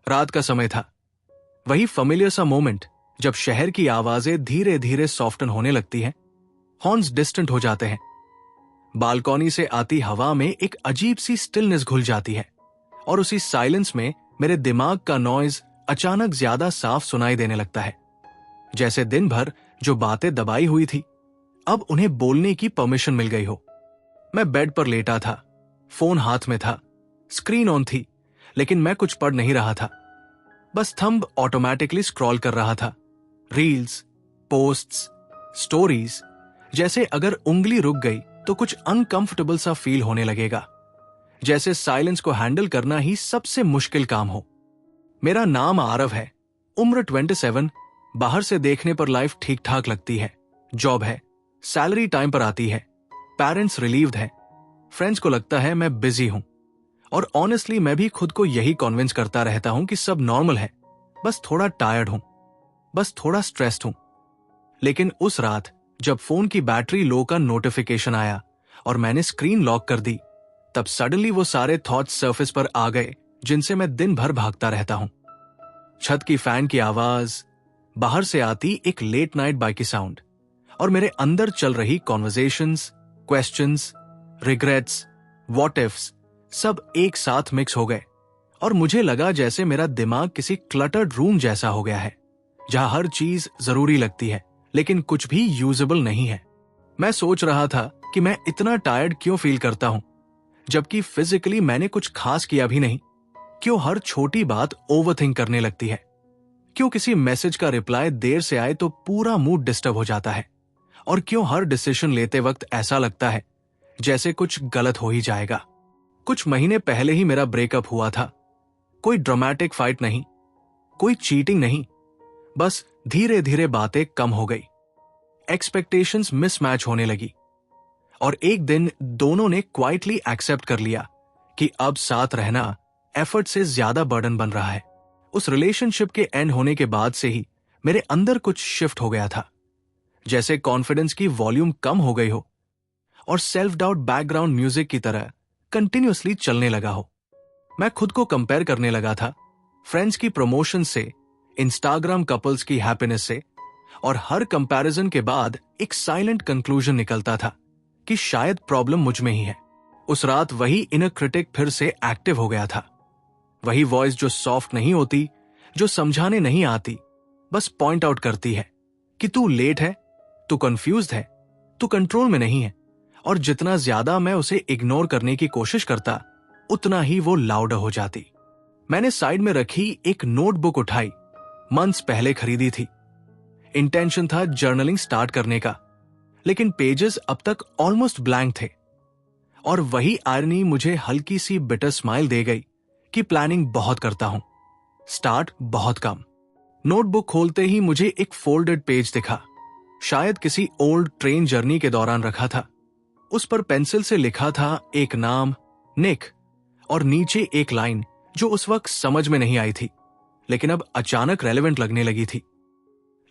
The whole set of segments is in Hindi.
रात का समय था। वही फेमिलियर सा मोमेंट जब शहर की आवाजें धीरे धीरे सॉफ्टन होने लगती हैं, हॉर्न्स डिस्टेंट हो जाते हैं, बालकनी से आती हवा में एक अजीब सी स्टिलनेस घुल जाती है और उसी साइलेंस में मेरे दिमाग का नॉइज अचानक ज्यादा साफ सुनाई देने लगता है। जैसे दिन भर जो बातें दबाई हुई थी, अब उन्हें बोलने की परमिशन मिल गई हो। मैं बेड पर लेटा था, फोन हाथ में था, स्क्रीन ऑन थी, लेकिन मैं कुछ पढ़ नहीं रहा था। बस थंब ऑटोमेटिकली स्क्रॉल कर रहा था। Reels, posts, stories. जैसे अगर उंगली रुक गई तो कुछ अनकंफर्टेबल सा फील होने लगेगा, जैसे साइलेंस को हैंडल करना ही सबसे मुश्किल काम हो। मेरा नाम आरव है, उम्र 27। बाहर से देखने पर लाइफ ठीक ठाक लगती है, जॉब है, सैलरी टाइम पर आती है, पेरेंट्स रिलीव्ड हैं, फ्रेंड्स को लगता है मैं बिजी हूं, और ऑनेस्टली मैं भी खुद को यही कॉन्विंस करता रहता हूं कि सब नॉर्मल है, बस थोड़ा टायर्ड हूं, बस थोड़ा स्ट्रेस्ड हूं। लेकिन उस रात जब फोन की बैटरी लो का नोटिफिकेशन आया और मैंने स्क्रीन लॉक कर दी, तब सडनली वो सारे थॉट्स सरफेस पर आ गए जिनसे मैं दिन भर भागता रहता हूं। छत की फैन की आवाज, बाहर से आती एक लेट नाइट बाइक की साउंड, और मेरे अंदर चल रही conversations, questions, regrets, what ifs, सब एक साथ मिक्स हो गए और मुझे लगा जैसे मेरा दिमाग किसी क्लटर्ड रूम जैसा हो गया है, जहां हर चीज जरूरी लगती है लेकिन कुछ भी यूजेबल नहीं है। मैं सोच रहा था कि मैं इतना टायर्ड क्यों फील करता हूं, जबकि फिजिकली मैंने कुछ खास किया भी नहीं। क्यों हर छोटी बात ओवरथिंक करने लगती है? क्यों किसी मैसेज का रिप्लाई देर से आए तो पूरा मूड डिस्टर्ब हो जाता है? और क्यों हर डिसीजन लेते वक्त ऐसा लगता है जैसे कुछ गलत हो ही जाएगा? कुछ महीने पहले ही मेरा ब्रेकअप हुआ था। कोई ड्रामेटिक फाइट नहीं, कोई चीटिंग नहीं, बस धीरे धीरे बातें कम हो गई, एक्सपेक्टेशंस मिसमैच होने लगी, और एक दिन दोनों ने क्वाइटली एक्सेप्ट कर लिया कि अब साथ रहना एफर्ट से ज्यादा बर्डन बन रहा है। उस रिलेशनशिप के एंड होने के बाद से ही मेरे अंदर कुछ शिफ्ट हो गया था, जैसे कॉन्फिडेंस की वॉल्यूम कम हो गई हो और सेल्फ डाउट बैकग्राउंड म्यूजिक की तरह कंटिन्यूअसली चलने लगा हो। मैं खुद को कंपेयर करने लगा था, फ्रेंड्स की प्रमोशन से, इंस्टाग्राम कपल्स की हैप्पीनेस से, और हर कंपैरिजन के बाद एक साइलेंट कंक्लूजन निकलता था कि शायद प्रॉब्लम मुझ में ही है। उस रात वही इनर क्रिटिक फिर से एक्टिव हो गया था, वही वॉइस जो सॉफ्ट नहीं होती, जो समझाने नहीं आती, बस पॉइंट आउट करती है कि तू लेट है, तू कंफ्यूज्ड है, तू कंट्रोल में नहीं है। और जितना ज्यादा मैं उसे इग्नोर करने की कोशिश करता, उतना ही वो लाउडर हो जाती। मैंने साइड में रखी एक नोटबुक उठाई, मंथ्स पहले खरीदी थी। इंटेंशन था जर्नलिंग स्टार्ट करने का, लेकिन पेजेस अब तक ऑलमोस्ट ब्लैंक थे। और वही आयरनी मुझे हल्की सी बिटर स्माइल दे गई कि प्लानिंग बहुत करता हूं, स्टार्ट बहुत कम। नोटबुक खोलते ही मुझे एक फोल्डेड पेज दिखा, शायद किसी ओल्ड ट्रेन जर्नी के दौरान रखा था। उस पर पेंसिल से लिखा था एक नाम, निक, और नीचे एक लाइन जो उस वक्त समझ में नहीं आई थी, लेकिन अब अचानक रेलेवेंट लगने लगी थी।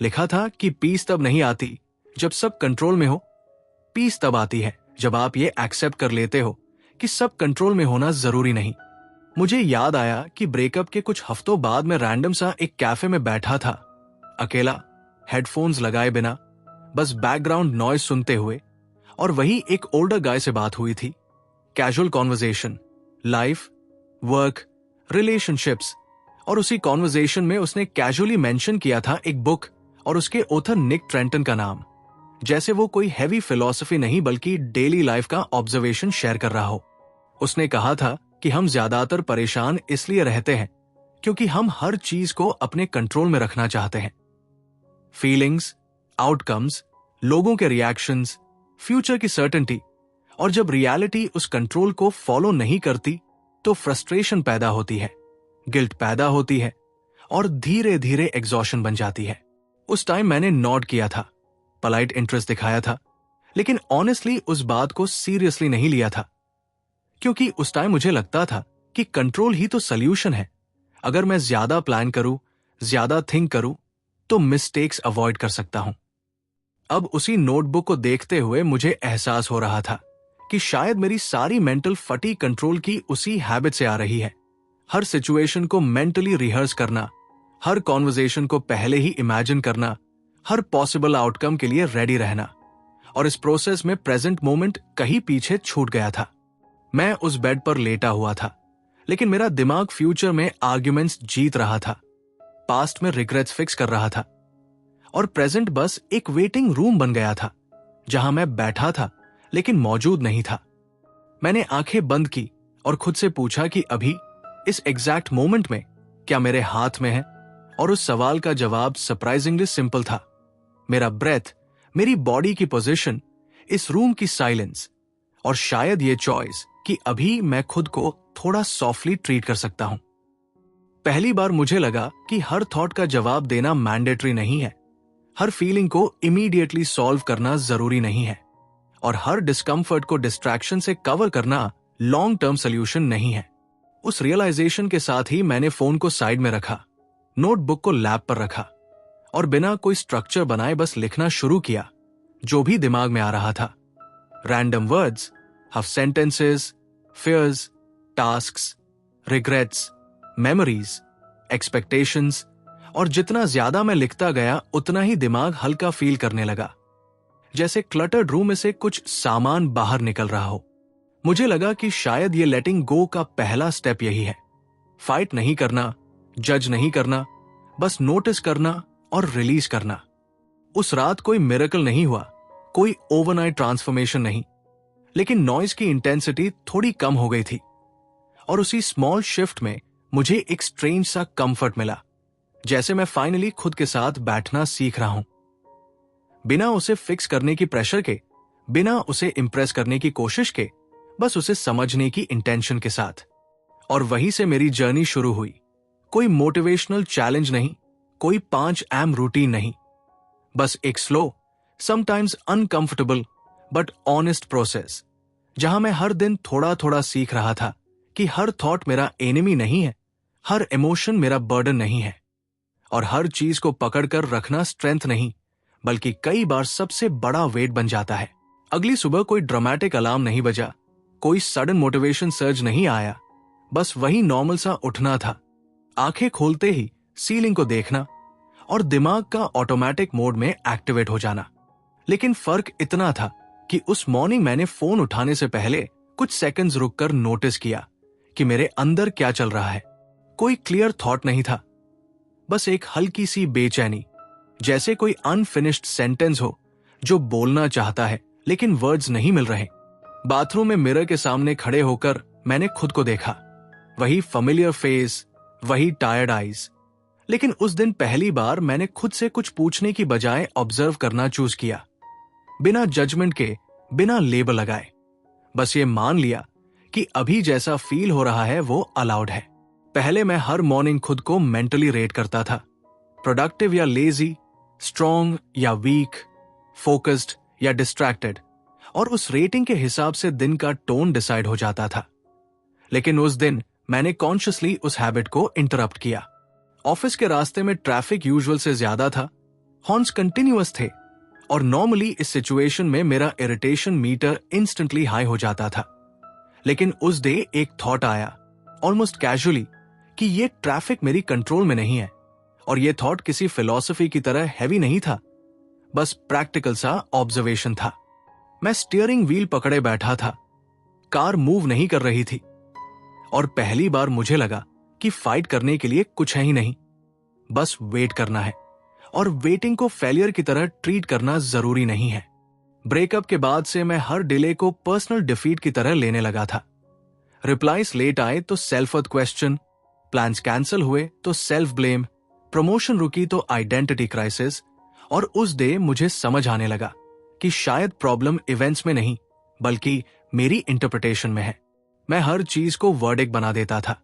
लिखा था कि पीस तब नहीं आती जब सब कंट्रोल में हो, पीस तब आती है जब आप ये एक्सेप्ट कर लेते हो कि सब कंट्रोल में होना जरूरी नहीं। मुझे याद आया कि ब्रेकअप के कुछ हफ्तों बाद मैं रैंडम सा एक कैफे में बैठा था, अकेला, हेडफोन्स लगाए बिना, बस बैकग्राउंड नॉइज सुनते हुए, और वही एक ओल्डर गाय से बात हुई थी। Casual conversation, life, work, relationships, और उसी कॉन्वर्जेशन में उसने कैजुअली मेंशन किया था एक बुक और उसके ऑथर निक ट्रेंटन का नाम, जैसे वो कोई हैवी फिलॉसफी नहीं बल्कि डेली लाइफ का ऑब्जर्वेशन शेयर कर रहा हो। उसने कहा था कि हम ज्यादातर परेशान इसलिए रहते हैं क्योंकि हम हर चीज को अपने कंट्रोल में रखना चाहते हैं। फीलिंग्स, आउटकम्स, लोगों के रिएक्शंस, फ्यूचर की सर्टेनिटी, और जब रियलिटी उस कंट्रोल को फॉलो नहीं करती तो फ्रस्ट्रेशन पैदा होती है, गिल्ट पैदा होती है, और धीरे धीरे एग्जॉशन बन जाती है। उस टाइम मैंने नॉड किया था, पोलाइट इंटरेस्ट दिखाया था, लेकिन ऑनेस्टली उस बात को सीरियसली नहीं लिया था, क्योंकि उस टाइम मुझे लगता था कि कंट्रोल ही तो सल्यूशन है। अगर मैं ज्यादा प्लान करूं, ज्यादा थिंक करूं, तो मिस्टेक्स अवॉइड कर सकता हूं। अब उसी नोटबुक को देखते हुए मुझे एहसास हो रहा था कि शायद मेरी सारी मेंटल फटीग कंट्रोल की उसी हैबिट से आ रही है, हर सिचुएशन को मेंटली रिहर्स करना, हर कॉन्वर्जेशन को पहले ही इमेजिन करना, हर पॉसिबल आउटकम के लिए रेडी रहना। और इस प्रोसेस में प्रेजेंट मोमेंट कहीं पीछे छूट गया था। मैं उस बेड पर लेटा हुआ था, लेकिन मेरा दिमाग फ्यूचर में आर्ग्यूमेंट्स जीत रहा था, पास्ट में रिग्रेट्स फिक्स कर रहा था, और प्रेजेंट बस एक वेटिंग रूम बन गया था जहां मैं बैठा था लेकिन मौजूद नहीं था। मैंने आंखें बंद की और खुद से पूछा कि अभी इस एग्जैक्ट मोमेंट में क्या मेरे हाथ में है, और उस सवाल का जवाब सरप्राइजिंगली सिंपल था। मेरा ब्रेथ, मेरी बॉडी की पोजीशन, इस रूम की साइलेंस, और शायद ये चॉइस कि अभी मैं खुद को थोड़ा सॉफ्टली ट्रीट कर सकता हूं। पहली बार मुझे लगा कि हर थॉट का जवाब देना मैंडेटरी नहीं है, हर फीलिंग को इमीडिएटली सॉल्व करना जरूरी नहीं है, और हर डिस्कंफर्ट को डिस्ट्रैक्शन से कवर करना लॉन्ग टर्म सोल्यूशन नहीं है। उस रियलाइजेशन के साथ ही मैंने फोन को साइड में रखा, नोटबुक को लैप पर रखा, और बिना कोई स्ट्रक्चर बनाए बस लिखना शुरू किया जो भी दिमाग में आ रहा था। Random words, half sentences, fears, tasks, regrets, memories, expectations, और जितना ज्यादा मैं लिखता गया उतना ही दिमाग हल्का फील करने लगा, जैसे क्लटर्ड रूम में से कुछ सामान बाहर निकल रहा हो। मुझे लगा कि शायद ये लेटिंग गो का पहला स्टेप यही है। फाइट नहीं करना, जज नहीं करना, बस नोटिस करना और रिलीज करना। उस रात कोई मिरेकल नहीं हुआ, कोई ओवरनाइट ट्रांसफॉर्मेशन नहीं, लेकिन नॉइज की इंटेंसिटी थोड़ी कम हो गई थी, और उसी स्मॉल शिफ्ट में मुझे एक स्ट्रेंज सा कंफर्ट मिला, जैसे मैं फाइनली खुद के साथ बैठना सीख रहा हूं, बिना उसे फिक्स करने की प्रेशर के, बिना उसे इंप्रेस करने की कोशिश के, बस उसे समझने की इंटेंशन के साथ। और वहीं से मेरी जर्नी शुरू हुई। कोई मोटिवेशनल चैलेंज नहीं, कोई 5 AM रूटीन नहीं, बस एक slow, sometimes uncomfortable but honest process, जहां मैं हर दिन थोड़ा थोड़ा सीख रहा था कि हर थॉट मेरा एनिमी नहीं है, हर इमोशन मेरा बर्डन नहीं है, और हर चीज को पकड़कर रखना स्ट्रेंथ नहीं, बल्कि कई बार सबसे बड़ा वेट बन जाता है। अगली सुबह कोई ड्रामेटिक अलार्म नहीं बजा, कोई सडन मोटिवेशन सर्ज नहीं आया, बस वही नॉर्मल सा उठना था, आंखें खोलते ही सीलिंग को देखना और दिमाग का ऑटोमेटिक मोड में एक्टिवेट हो जाना। लेकिन फर्क इतना था कि उस मॉर्निंग मैंने फोन उठाने से पहले कुछ सेकंड्स रुककर नोटिस किया कि मेरे अंदर क्या चल रहा है। कोई क्लियर थॉट नहीं था, बस एक हल्की सी बेचैनी, जैसे कोई अनफिनिश्ड सेंटेंस हो जो बोलना चाहता है लेकिन वर्ड्स नहीं मिल रहे। बाथरूम में मिरर के सामने खड़े होकर मैंने खुद को देखा, वही फेमिलियर फेस, वही टायर्ड आईज, लेकिन उस दिन पहली बार मैंने खुद से कुछ पूछने की बजाय ऑब्जर्व करना चूज किया, बिना जजमेंट के, बिना लेबल लगाए। बस ये मान लिया कि अभी जैसा फील हो रहा है वो अलाउड है। पहले मैं हर मॉर्निंग खुद को मेंटली रेट करता था, प्रोडक्टिव या लेजी, स्ट्रॉन्ग या वीक, फोकस्ड या डिस्ट्रैक्टेड, और उस रेटिंग के हिसाब से दिन का टोन डिसाइड हो जाता था। लेकिन उस दिन मैंने कॉन्शियसली उस हैबिट को इंटरप्ट किया। ऑफिस के रास्ते में ट्रैफिक यूजुअल से ज्यादा था, हॉर्न्स कंटिन्यूअस थे, और नॉर्मली इस सिचुएशन में मेरा इरिटेशन मीटर इंस्टेंटली हाई हो जाता था। लेकिन उस डे एक थॉट आया, ऑलमोस्ट कैजुअली, कि ये ट्रैफिक मेरी कंट्रोल में नहीं है। और ये थॉट किसी फिलॉसफी की तरह हैवी नहीं था, बस प्रैक्टिकल सा ऑब्जर्वेशन था। मैं स्टीयरिंग व्हील पकड़े बैठा था, कार मूव नहीं कर रही थी, और पहली बार मुझे लगा कि फाइट करने के लिए कुछ है ही नहीं, बस वेट करना है, और वेटिंग को फेलियर की तरह ट्रीट करना जरूरी नहीं है। ब्रेकअप के बाद से मैं हर डिले को पर्सनल डिफीट की तरह लेने लगा था। रिप्लाईज लेट आए तो self worth question, plans cancel हुए तो सेल्फ ब्लेम, प्रमोशन रुकी तो आइडेंटिटी क्राइसिस, और उस डे मुझे समझ आने लगा कि शायद प्रॉब्लम इवेंट्स में नहीं बल्कि मेरी इंटरप्रिटेशन में है। मैं हर चीज को वर्डिक्ट बना देता था,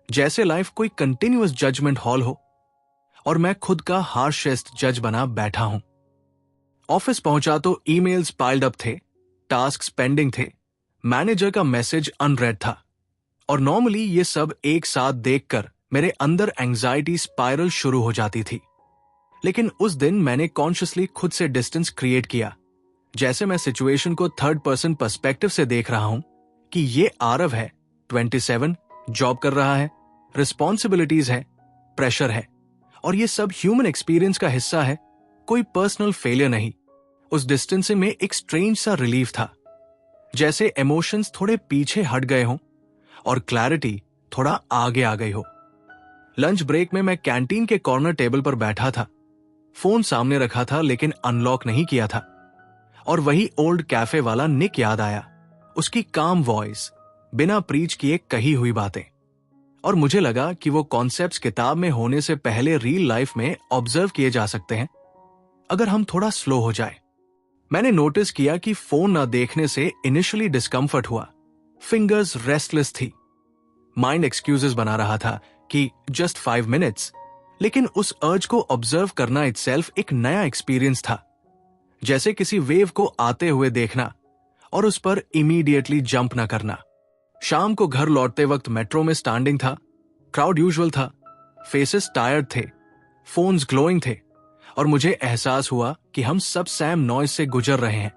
जैसे लाइफ कोई कंटिन्यूअस जजमेंट हॉल हो, और मैं खुद का हार्शेस्ट जज बना बैठा हूं। ऑफिस पहुंचा तो ईमेल्स पाइल्ड अप थे, टास्क्स पेंडिंग थे, मैनेजर का मैसेज अनरेड था, और नॉर्मली ये सब एक साथ देखकर मेरे अंदर एंजाइटी स्पाइरल शुरू हो जाती थी। लेकिन उस दिन मैंने कॉन्शियसली खुद से डिस्टेंस क्रिएट किया, जैसे मैं सिचुएशन को थर्ड पर्सन पर्सपेक्टिव से देख रहा हूं कि ये आरव है, 27, जॉब कर रहा है, रिस्पॉन्सिबिलिटीज है, प्रेशर है, और ये सब ह्यूमन एक्सपीरियंस का हिस्सा है, कोई पर्सनल फेलियर नहीं। उस डिस्टेंसिंग में एक स्ट्रेंज सा रिलीफ था, जैसे इमोशंस थोड़े पीछे हट गए हों और क्लैरिटी थोड़ा आगे आ गई हो। लंच ब्रेक में मैं कैंटीन के कॉर्नर टेबल पर बैठा था, फोन सामने रखा था लेकिन अनलॉक नहीं किया था, और वही ओल्ड कैफे वाला निक याद आया, उसकी काम वॉइस, बिना प्रीच किए कही हुई बातें। और मुझे लगा कि वो कॉन्सेप्ट्स किताब में होने से पहले रियल लाइफ में ऑब्जर्व किए जा सकते हैं अगर हम थोड़ा स्लो हो जाए। मैंने नोटिस किया कि फोन ना देखने से इनिशियली डिस्कंफर्ट हुआ, फिंगर्स रेस्टलेस थी, माइंड एक्सक्यूजेस बना रहा था कि जस्ट 5 मिनट्स, लेकिन उस अर्ज को ऑब्जर्व करना इटसेल्फ एक नया एक्सपीरियंस था, जैसे किसी वेव को आते हुए देखना और उस पर इमीडिएटली जंप ना करना। शाम को घर लौटते वक्त मेट्रो में स्टैंडिंग था, क्राउड यूजुअल था, फेसेस टायर्ड थे, फोन्स ग्लोइंग थे, और मुझे एहसास हुआ कि हम सब सैम नॉइज से गुजर रहे हैं,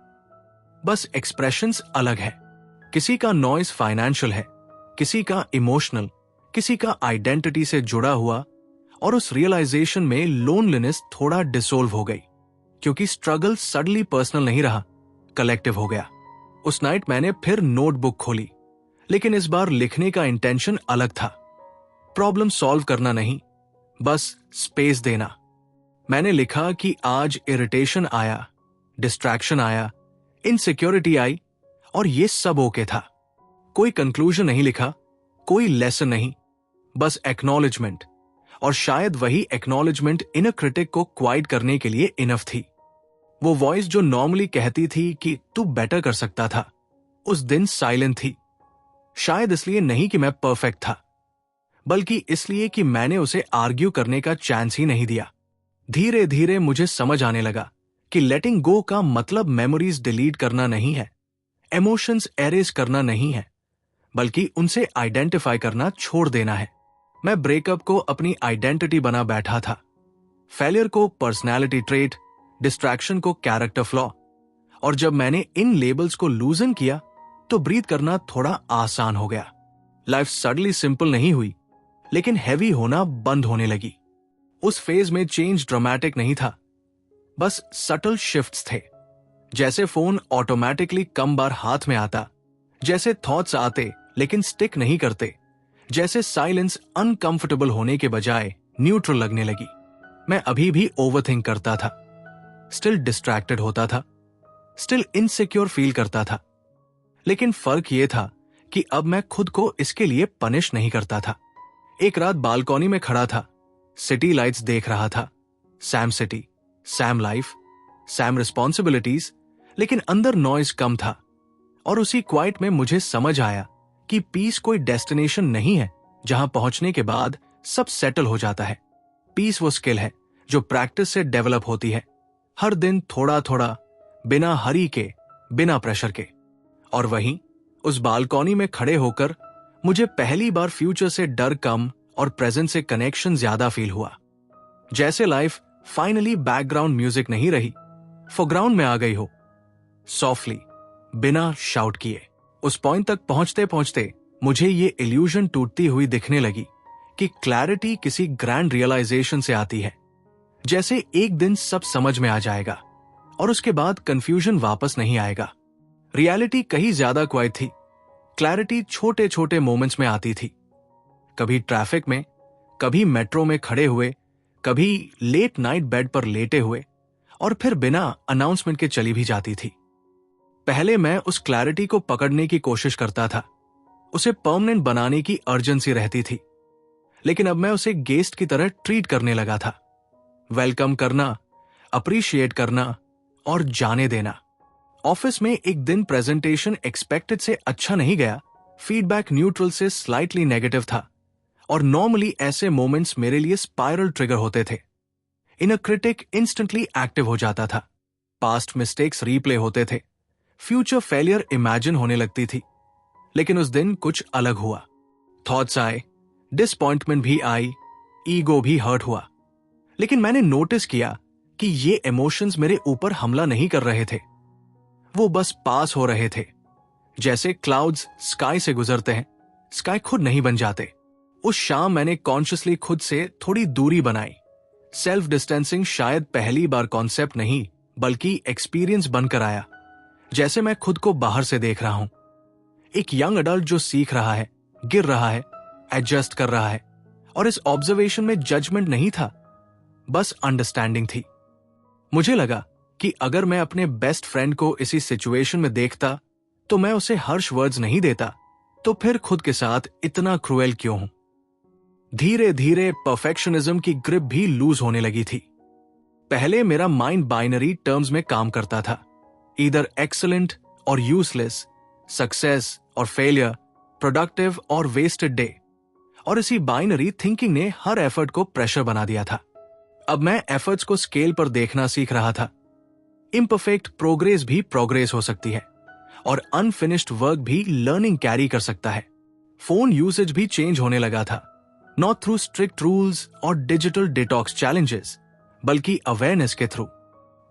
बस एक्सप्रेशंस अलग है। किसी का नॉइज फाइनेंशियल है, किसी का इमोशनल, किसी का आइडेंटिटी से जुड़ा हुआ, और उस रियलाइजेशन में लोनलीनेस थोड़ा डिसोल्व हो गई, क्योंकि स्ट्रगल सडनली पर्सनल नहीं रहा, कलेक्टिव हो गया। उस नाइट मैंने फिर नोटबुक खोली, लेकिन इस बार लिखने का इंटेंशन अलग था। प्रॉब्लम सॉल्व करना नहीं, बस स्पेस देना। मैंने लिखा कि आज इरिटेशन आया, डिस्ट्रैक्शन आया, इनसिक्योरिटी आई, और ये सब ओके था। कोई कंक्लूजन नहीं लिखा, कोई लेसन नहीं, बस एक्नॉलेजमेंट, और शायद वही एक्नॉलेजमेंट इनर क्रिटिक को क्वाइट करने के लिए इनफ थी। वो वॉइस जो नॉर्मली कहती थी कि तू बेटर कर सकता था, उस दिन साइलेंट थी। शायद इसलिए नहीं कि मैं परफेक्ट था, बल्कि इसलिए कि मैंने उसे आर्ग्यू करने का चांस ही नहीं दिया। धीरे धीरे मुझे समझ आने लगा कि लेटिंग गो का मतलब मेमोरीज डिलीट करना नहीं है, इमोशंस एरेज करना नहीं है, बल्कि उनसे आइडेंटिफाई करना छोड़ देना है। मैं ब्रेकअप को अपनी आइडेंटिटी बना बैठा था, फेलियर को पर्सनैलिटी ट्रेट, डिस्ट्रैक्शन को कैरेक्टर फ्लॉ, और जब मैंने इन लेबल्स को लूजन किया तो ब्रीथ करना थोड़ा आसान हो गया। लाइफ सडनली सिंपल नहीं हुई, लेकिन हैवी होना बंद होने लगी। उस फेज में चेंज ड्रामेटिक नहीं था, बस सटल शिफ्ट्स थे, जैसे फोन ऑटोमेटिकली कम बार हाथ में आता, जैसे थॉट्स आते लेकिन स्टिक नहीं करते, जैसे साइलेंस अनकंफर्टेबल होने के बजाय न्यूट्रल लगने लगी। मैं अभी भी ओवरथिंक करता था, स्टिल डिस्ट्रैक्टेड होता था, स्टिल इनसिक्योर फील करता था, लेकिन फर्क यह था कि अब मैं खुद को इसके लिए पनिश नहीं करता था। एक रात बालकॉनी में खड़ा था, सिटी लाइट्स देख रहा था, Sam city, Sam life, Sam responsibilities, लेकिन अंदर नॉइज कम था। और उसी क्वाइट में मुझे समझ आया कि पीस कोई डेस्टिनेशन नहीं है जहां पहुंचने के बाद सब सेटल हो जाता है। पीस वो स्किल है जो प्रैक्टिस से डेवलप होती है, हर दिन थोड़ा थोड़ा, बिना हरी के, बिना प्रेशर के। और वहीं उस बालकॉनी में खड़े होकर मुझे पहली बार फ्यूचर से डर कम और प्रेजेंट से कनेक्शन ज्यादा फील हुआ। जैसे लाइफ फाइनली बैकग्राउंड म्यूजिक नहीं रही, फोरग्राउंड में आ गई हो, सॉफ्टली, बिना शाउट किए। उस पॉइंट तक पहुंचते पहुंचते मुझे ये इल्यूजन टूटती हुई दिखने लगी कि क्लैरिटी किसी ग्रैंड रियलाइजेशन से आती है, जैसे एक दिन सब समझ में आ जाएगा और उसके बाद कंफ्यूजन वापस नहीं आएगा। रियलिटी कहीं ज्यादा क्वाइट थी, क्लैरिटी छोटे छोटे मोमेंट्स में आती थी, कभी ट्रैफिक में, कभी मेट्रो में खड़े हुए, कभी लेट नाइट बेड पर लेटे हुए, और फिर बिना अनाउंसमेंट के चली भी जाती थी। पहले मैं उस क्लैरिटी को पकड़ने की कोशिश करता था, उसे परमानेंट बनाने की अर्जेंसी रहती थी, लेकिन अब मैं उसे गेस्ट की तरह ट्रीट करने लगा था, वेलकम करना, अप्रिशिएट करना और जाने देना। ऑफिस में एक दिन प्रेजेंटेशन एक्सपेक्टेड से अच्छा नहीं गया, फीडबैक न्यूट्रल से स्लाइटली नेगेटिव था, और नॉर्मली ऐसे मोमेंट्स मेरे लिए स्पाइरल ट्रिगर होते थे। इनर क्रिटिक इंस्टेंटली एक्टिव हो जाता था, पास्ट मिस्टेक्स रीप्ले होते थे, फ्यूचर फेलियर इमेजिन होने लगती थी। लेकिन उस दिन कुछ अलग हुआ, थॉट्स आए, डिसअपॉइंटमेंट भी आई, ईगो भी हर्ट हुआ, लेकिन मैंने नोटिस किया कि ये इमोशंस मेरे ऊपर हमला नहीं कर रहे थे, वो बस पास हो रहे थे। जैसे क्लाउड्स स्काई से गुजरते हैं, स्काई खुद नहीं बन जाते, उस शाम मैंने कॉन्शियसली खुद से थोड़ी दूरी बनाई। सेल्फ डिस्टेंसिंग शायद पहली बार कॉन्सेप्ट नहीं बल्कि एक्सपीरियंस बनकर आया। जैसे मैं खुद को बाहर से देख रहा हूं, एक यंग अडल्ट जो सीख रहा है, गिर रहा है, एडजस्ट कर रहा है। और इस ऑब्जर्वेशन में जजमेंट नहीं था, बस अंडरस्टैंडिंग थी। मुझे लगा कि अगर मैं अपने बेस्ट फ्रेंड को इसी सिचुएशन में देखता तो मैं उसे हर्ष वर्ड्स नहीं देता, तो फिर खुद के साथ इतना क्रूएल क्यों हूं। धीरे धीरे परफेक्शनिज्म की ग्रिप भी लूज होने लगी थी। पहले मेरा माइंड बाइनरी टर्म्स में काम करता था, ईदर एक्सीलेंट और यूजलेस, सक्सेस और फेलियर, प्रोडक्टिव और वेस्टेड डे। और इसी बाइनरी थिंकिंग ने हर एफर्ट को प्रेशर बना दिया था। अब मैं एफर्ट्स को स्केल पर देखना सीख रहा था। इम्परफेक्ट प्रोग्रेस भी प्रोग्रेस हो सकती है और अनफिनिश्ड वर्क भी लर्निंग कैरी कर सकता है। फोन यूसेज भी चेंज होने लगा था, नॉट थ्रू स्ट्रिक्ट रूल्स और डिजिटल डिटॉक्स चैलेंजेस, बल्कि अवेयरनेस के थ्रू।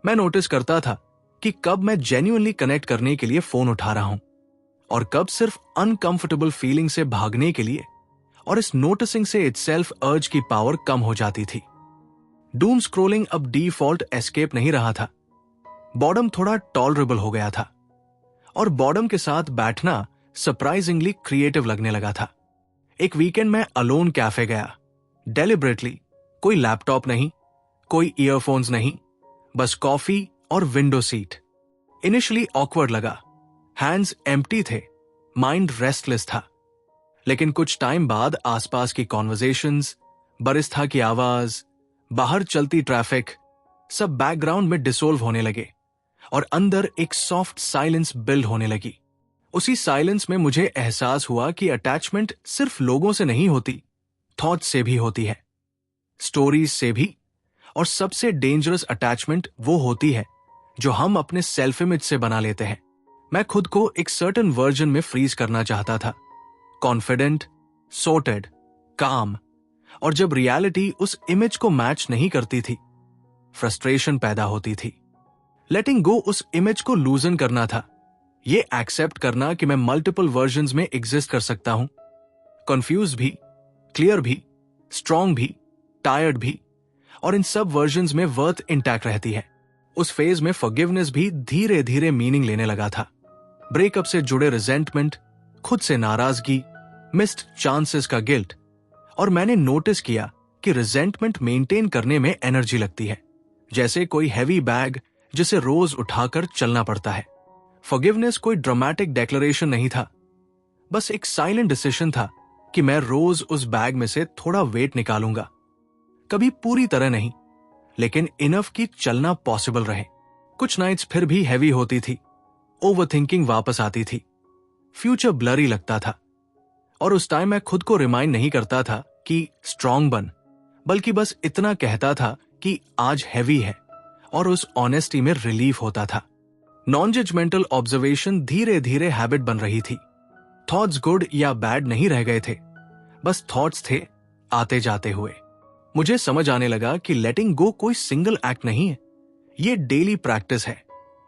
मैं नोटिस करता था कि कब मैं जेन्युइनली कनेक्ट करने के लिए फोन उठा रहा हूं और कब सिर्फ अनकंफर्टेबल फीलिंग से भागने के लिए। और इस नोटिसिंग से इटसेल्फ अर्ज की पावर कम हो जाती थी। डूम स्क्रोलिंग अब डिफॉल्ट एस्केप नहीं रहा था, बॉर्डम थोड़ा टॉलरेबल हो गया था। और बॉर्डम के साथ बैठना सरप्राइजिंगली क्रिएटिव लगने लगा था। एक वीकेंड में अलोन कैफे गया, डेलिबरेटली, कोई लैपटॉप नहीं, कोई ईयरफोन्स नहीं, बस कॉफी और विंडो सीट। इनिशियली ऑकवर्ड लगा, हैंड्स एम्प्टी थे, माइंड रेस्टलेस था। लेकिन कुछ टाइम बाद आसपास की कॉन्वर्जेशंस, बरिस्ता की आवाज, बाहर चलती ट्रैफिक, सब बैकग्राउंड में डिसोल्व होने लगे और अंदर एक सॉफ्ट साइलेंस बिल्ड होने लगी। उसी साइलेंस में मुझे एहसास हुआ कि अटैचमेंट सिर्फ लोगों से नहीं होती, थॉट्स से भी होती है, स्टोरीज से भी। और सबसे डेंजरस अटैचमेंट वो होती है जो हम अपने सेल्फ इमेज से बना लेते हैं। मैं खुद को एक सर्टेन वर्जन में फ्रीज करना चाहता था, कॉन्फिडेंट, सॉर्टेड, काम। और जब रियलिटी उस इमेज को मैच नहीं करती थी, फ्रस्ट्रेशन पैदा होती थी। लेटिंग गो उस इमेज को लूजन करना था, ये एक्सेप्ट करना कि मैं मल्टीपल वर्जन्स में एग्जिस्ट कर सकता हूं, कंफ्यूज भी, क्लियर भी, स्ट्रांग भी, टायर्ड भी, और इन सब वर्जन्स में वर्थ इंटैक्ट रहती है। उस फेज में फॉरगिवनेस भी धीरे धीरे मीनिंग लेने लगा था। ब्रेकअप से जुड़े रिजेंटमेंट, खुद से नाराजगी, मिस्ड चांसेस का गिल्ट। और मैंने नोटिस किया कि रिजेंटमेंट मेंटेन करने में एनर्जी लगती है, जैसे कोई हैवी बैग जिसे रोज उठाकर चलना पड़ता है। फॉरगिवनेस कोई ड्रामेटिक डेक्लेरेशन नहीं था, बस एक साइलेंट डिसीजन था कि मैं रोज उस बैग में से थोड़ा वेट निकालूंगा। कभी पूरी तरह नहीं, लेकिन इनफ कि चलना पॉसिबल रहे। कुछ नाइट्स फिर भी हैवी होती थी, ओवरथिंकिंग वापस आती थी, फ्यूचर ब्लरी लगता था। और उस टाइम मैं खुद को रिमाइंड नहीं करता था कि स्ट्रांग बन, बल्कि बस इतना कहता था कि आज हैवी है, और उस ऑनेस्टी में रिलीफ होता था। नॉन जजमेंटल ऑब्जर्वेशन धीरे धीरे हैबिट बन रही थी। थॉट्स गुड या बैड नहीं रह गए थे, बस थॉट्स थे आते जाते हुए। मुझे समझ आने लगा कि लेटिंग गो कोई सिंगल एक्ट नहीं है, ये डेली प्रैक्टिस है।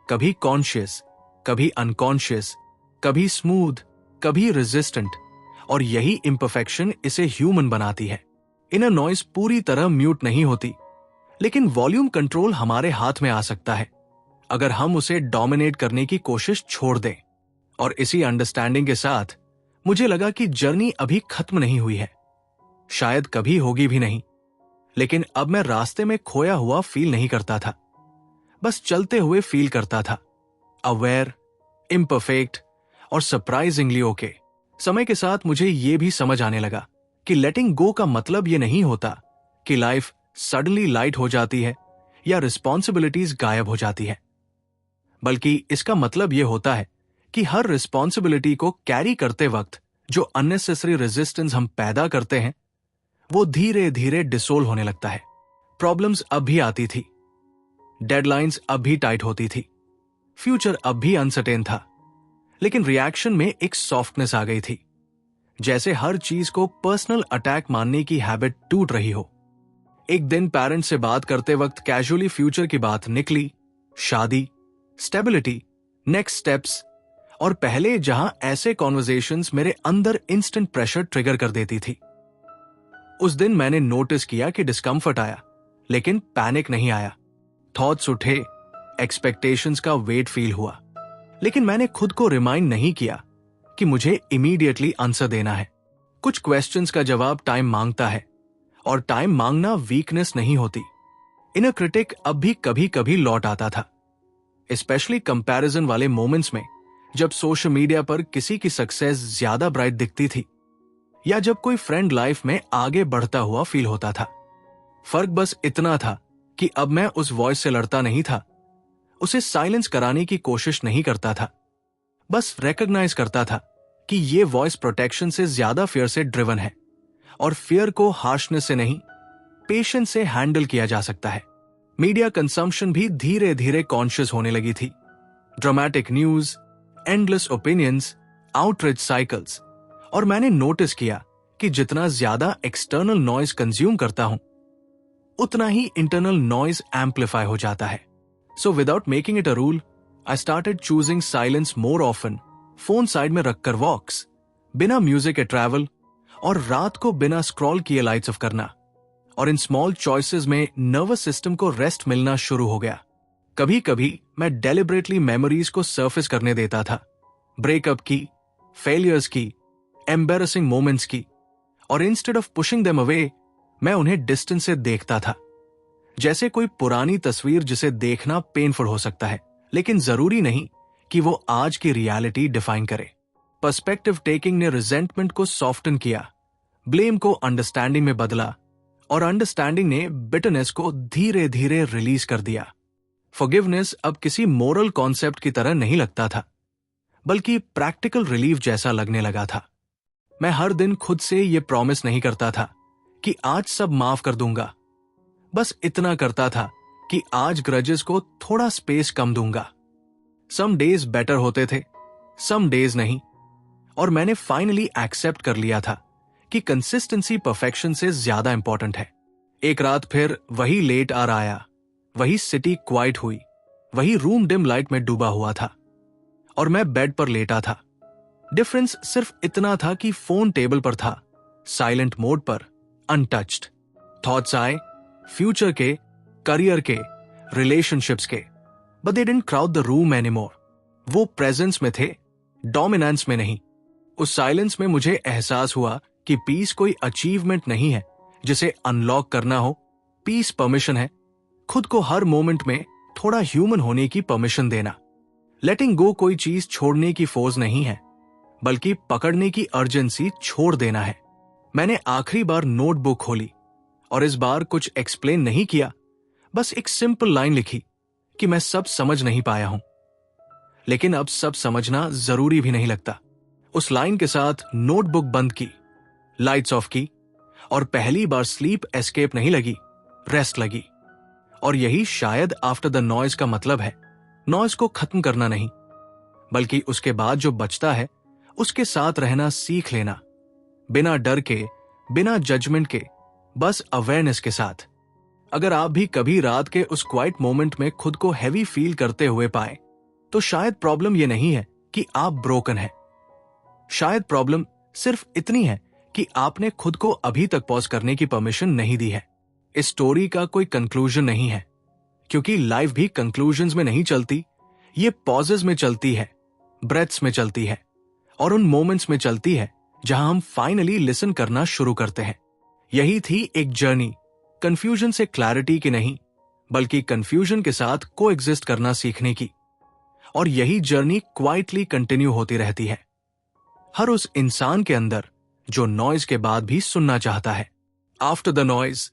कभी कॉन्शियस, कभी अनकॉन्शियस, कभी स्मूथ, कभी रेजिस्टेंट। और यही इम्परफेक्शन इसे ह्यूमन बनाती है। इनर नॉइज पूरी तरह म्यूट नहीं होती, लेकिन वॉल्यूम कंट्रोल हमारे हाथ में आ सकता है अगर हम उसे डोमिनेट करने की कोशिश छोड़ दें। और इसी अंडरस्टैंडिंग के साथ मुझे लगा कि जर्नी अभी खत्म नहीं हुई है, शायद कभी होगी भी नहीं। लेकिन अब मैं रास्ते में खोया हुआ फील नहीं करता था, बस चलते हुए फील करता था, अवेयर, इम्परफेक्ट और सरप्राइजिंगली ओके। समय के साथ मुझे यह भी समझ आने लगा कि लेटिंग गो का मतलब यह नहीं होता कि लाइफ सडनली लाइट हो जाती है या रिस्पॉन्सिबिलिटीज गायब हो जाती है, बल्कि इसका मतलब यह होता है कि हर रिस्पॉन्सिबिलिटी को कैरी करते वक्त जो अननेसेसरी रेजिस्टेंस हम पैदा करते हैं, वो धीरे धीरे डिसोल्व होने लगता है। प्रॉब्लम्स अब भी आती थी, डेडलाइंस अब भी टाइट होती थी, फ्यूचर अब भी अनसर्टेन था, लेकिन रिएक्शन में एक सॉफ्टनेस आ गई थी, जैसे हर चीज को पर्सनल अटैक मानने की हैबिट टूट रही हो। एक दिन पेरेंट्स से बात करते वक्त कैजुअली फ्यूचर की बात निकली, शादी, स्टेबिलिटी, नेक्स्ट स्टेप्स। और पहले जहां ऐसे कॉन्वर्जेशंस मेरे अंदर इंस्टेंट प्रेशर ट्रिगर कर देती थी, उस दिन मैंने नोटिस किया कि डिस्कम्फर्ट आया, लेकिन पैनिक नहीं आया। थॉट्स उठे, एक्सपेक्टेशंस का वेट फील हुआ, लेकिन मैंने खुद को रिमाइंड नहीं किया कि मुझे इमीडिएटली आंसर देना है। कुछ क्वेश्चंस का जवाब टाइम मांगता है, और टाइम मांगना वीकनेस नहीं होती। इनर क्रिटिक अब भी कभी कभी लौट आता था, स्पेशली कंपैरिजन वाले मोमेंट्स में, जब सोशल मीडिया पर किसी की सक्सेस ज्यादा ब्राइट दिखती थी, या जब कोई फ्रेंड लाइफ में आगे बढ़ता हुआ फील होता था। फर्क बस इतना था कि अब मैं उस वॉइस से लड़ता नहीं था, उसे साइलेंस कराने की कोशिश नहीं करता था, बस रिकॉग्नाइज करता था कि ये वॉइस प्रोटेक्शन से ज्यादा फियर से ड्रिवन है, और फियर को हार्शनेस से नहीं, पेशेंस से हैंडल किया जा सकता है। मीडिया कंजम्पशन भी धीरे धीरे कॉन्शियस होने लगी थी। Dramatic news, endless opinions, outreach cycles, और मैंने नोटिस किया कि जितना ज्यादा एक्सटर्नल नॉइज कंज्यूम करता हूं, उतना ही इंटरनल नॉइज एम्पलीफाई हो जाता है। So without making it a rule, I started choosing silence more often, phone side में रखकर वॉक्स, बिना म्यूजिक के ट्रैवल, और रात को बिना स्क्रॉल किए लाइट्स ऑफ करना। और इन स्मॉल चॉइसेस में नर्वस सिस्टम को रेस्ट मिलना शुरू हो गया। कभी कभी मैं डेलिबरेटली मेमोरीज को सरफेस करने देता था, ब्रेकअप की, फेलियर्स की, एम्बैरेसिंग मोमेंट्स की, और instead of pushing them away, मैं उन्हें डिस्टेंस से देखता था, जैसे कोई पुरानी तस्वीर जिसे देखना पेनफुल हो सकता है, लेकिन जरूरी नहीं कि वो आज की रियलिटी डिफाइन करे। पर्सपेक्टिव टेकिंग ने रिजेंटमेंट को सॉफ्टन किया, ब्लेम को अंडरस्टैंडिंग में बदला, और अंडरस्टैंडिंग ने बिटरनेस को धीरे धीरे रिलीज कर दिया। फॉरगिवनेस अब किसी मोरल कॉन्सेप्ट की तरह नहीं लगता था, बल्कि प्रैक्टिकल रिलीफ जैसा लगने लगा था। मैं हर दिन खुद से यह प्रॉमिस नहीं करता था कि आज सब माफ कर दूंगा, बस इतना करता था कि आज ग्रजेस को थोड़ा स्पेस कम दूंगा। सम डेज बेटर होते थे, सम डेज नहीं, और मैंने फाइनली एक्सेप्ट कर लिया था कि कंसिस्टेंसी परफेक्शन से ज्यादा इंपॉर्टेंट है। एक रात फिर वही लेट आर आया, वही सिटी क्वाइट हुई, वही रूम डिम लाइट में डूबा हुआ था, और मैं बेड पर लेटा था। डिफरेंस सिर्फ इतना था कि फोन टेबल पर था, साइलेंट मोड पर, अनटच्ड। थॉट्स आए, फ्यूचर के, करियर के, रिलेशनशिप्स के, but they didn't crowd the room anymore. वो प्रेजेंस में थे, डोमिनेंस में नहीं। उस साइलेंस में मुझे एहसास हुआ कि पीस कोई अचीवमेंट नहीं है जिसे अनलॉक करना हो। पीस परमिशन है, खुद को हर मोमेंट में थोड़ा ह्यूमन होने की परमिशन देना। लेटिंग गो कोई चीज छोड़ने की फोर्स नहीं है, बल्कि पकड़ने की अर्जेंसी छोड़ देना है। मैंने आखिरी बार नोटबुक खोली, और इस बार कुछ एक्सप्लेन नहीं किया, बस एक सिंपल लाइन लिखी कि मैं सब समझ नहीं पाया हूं, लेकिन अब सब समझना जरूरी भी नहीं लगता। उस लाइन के साथ नोटबुक बंद की, लाइट्स ऑफ की, और पहली बार स्लीप एस्केप नहीं लगी, रेस्ट लगी। और यही शायद आफ्टर द नॉइज का मतलब है। नॉइज को खत्म करना नहीं, बल्कि उसके बाद जो बचता है उसके साथ रहना सीख लेना, बिना डर के, बिना जजमेंट के, बस अवेयरनेस के साथ। अगर आप भी कभी रात के उस क्वाइट मोमेंट में खुद को हैवी फील करते हुए पाए, तो शायद प्रॉब्लम यह नहीं है कि आप ब्रोकन हैं। शायद प्रॉब्लम सिर्फ इतनी है कि आपने खुद को अभी तक पॉज करने की परमिशन नहीं दी है। इस स्टोरी का कोई कंक्लूजन नहीं है, क्योंकि लाइफ भी कंक्लूजन्स में नहीं चलती, ये पॉजेज में चलती है, ब्रेथ्स में चलती है, और उन मोमेंट्स में चलती है जहां हम फाइनली लिसन करना शुरू करते हैं। यही थी एक जर्नी, कंफ्यूजन से क्लैरिटी की नहीं, बल्कि कंफ्यूजन के साथ को एग्जिस्ट करना सीखने की। और यही जर्नी क्वाइटली कंटिन्यू होती रहती है, हर उस इंसान के अंदर जो नॉइज के बाद भी सुनना चाहता है। After the noise